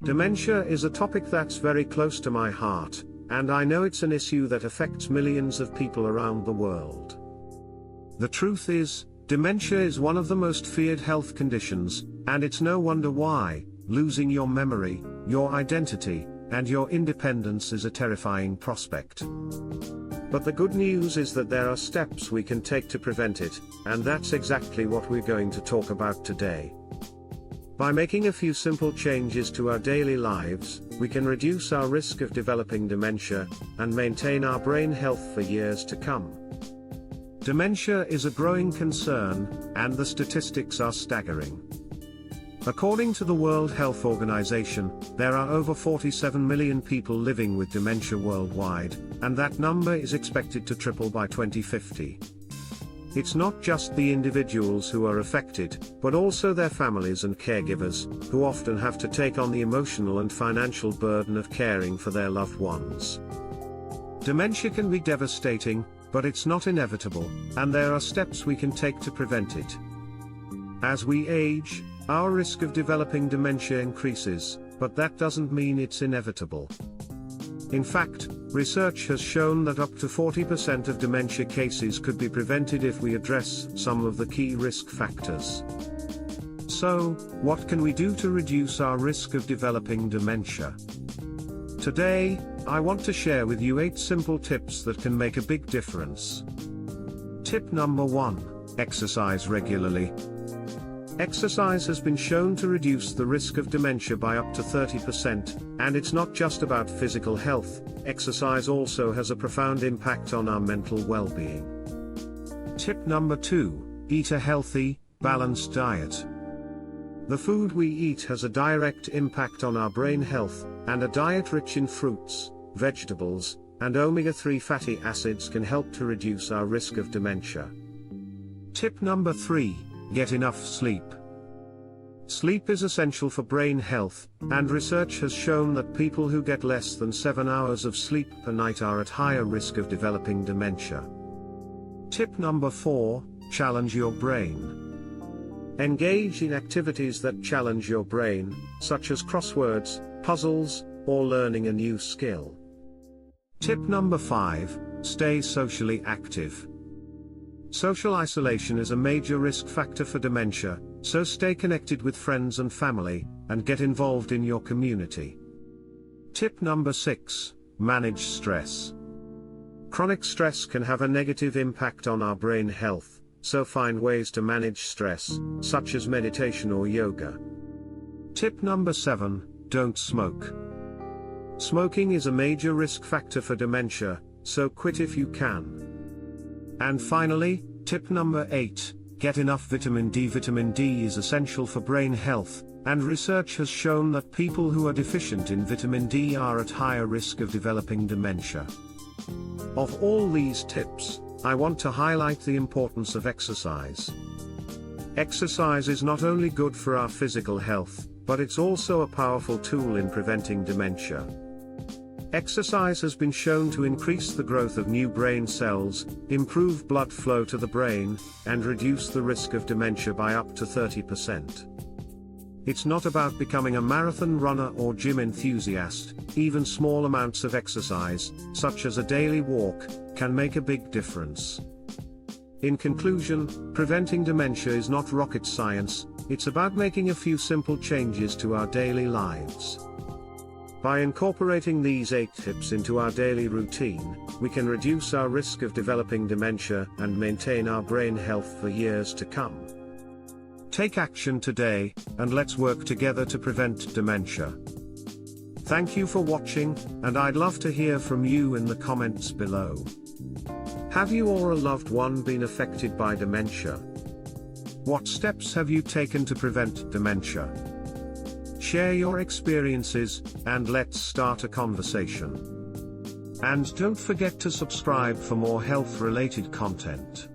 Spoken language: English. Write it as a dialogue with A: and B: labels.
A: Dementia is a topic that's very close to my heart, and I know it's an issue that affects millions of people around the world. The truth is, dementia is one of the most feared health conditions, and it's no wonder why. Losing your memory, your identity, and your independence is a terrifying prospect. But the good news is that there are steps we can take to prevent it, and that's exactly what we're going to talk about today. By making a few simple changes to our daily lives, we can reduce our risk of developing dementia, and maintain our brain health for years to come. Dementia is a growing concern, and the statistics are staggering. According to the World Health Organization, there are over 47 million people living with dementia worldwide, and that number is expected to triple by 2050. It's not just the individuals who are affected, but also their families and caregivers, who often have to take on the emotional and financial burden of caring for their loved ones. Dementia can be devastating, but it's not inevitable, and there are steps we can take to prevent it. As we age, our risk of developing dementia increases, but that doesn't mean it's inevitable. In fact, research has shown that up to 40% of dementia cases could be prevented if we address some of the key risk factors. So, what can we do to reduce our risk of developing dementia? Today, I want to share with you 8 simple tips that can make a big difference. Tip number 1: exercise regularly. Exercise has been shown to reduce the risk of dementia by up to 30%, and it's not just about physical health. Exercise also has a profound impact on our mental well-being. Tip number 2: eat a healthy, balanced diet. The food we eat has a direct impact on our brain health, and a diet rich in fruits, vegetables, and omega-3 fatty acids can help to reduce our risk of dementia. Tip number 3: get enough sleep. Sleep is essential for brain health, and research has shown that people who get less than 7 hours of sleep per night are at higher risk of developing dementia. Tip number 4: challenge your brain. Engage in activities that challenge your brain, such as crosswords, puzzles, or learning a new skill. Tip number 5: stay socially active. Social isolation is a major risk factor for dementia, so stay connected with friends and family, and get involved in your community. Tip number 6: manage stress. Chronic stress can have a negative impact on our brain health, so find ways to manage stress, such as meditation or yoga. Tip number 7: don't smoke. Smoking is a major risk factor for dementia, so quit if you can. And finally, tip number 8: get enough vitamin D. Vitamin D is essential for brain health, and research has shown that people who are deficient in vitamin D are at higher risk of developing dementia. Of all these tips, I want to highlight the importance of exercise. Exercise is not only good for our physical health, but it's also a powerful tool in preventing dementia. Exercise has been shown to increase the growth of new brain cells, improve blood flow to the brain, and reduce the risk of dementia by up to 30%. It's not about becoming a marathon runner or gym enthusiast. Even small amounts of exercise, such as a daily walk, can make a big difference. In conclusion, preventing dementia is not rocket science, it's about making a few simple changes to our daily lives. By incorporating these 8 tips into our daily routine, we can reduce our risk of developing dementia and maintain our brain health for years to come. Take action today, and let's work together to prevent dementia. Thank you for watching, and I'd love to hear from you in the comments below. Have you or a loved one been affected by dementia? What steps have you taken to prevent dementia? Share your experiences, and let's start a conversation. And don't forget to subscribe for more health-related content.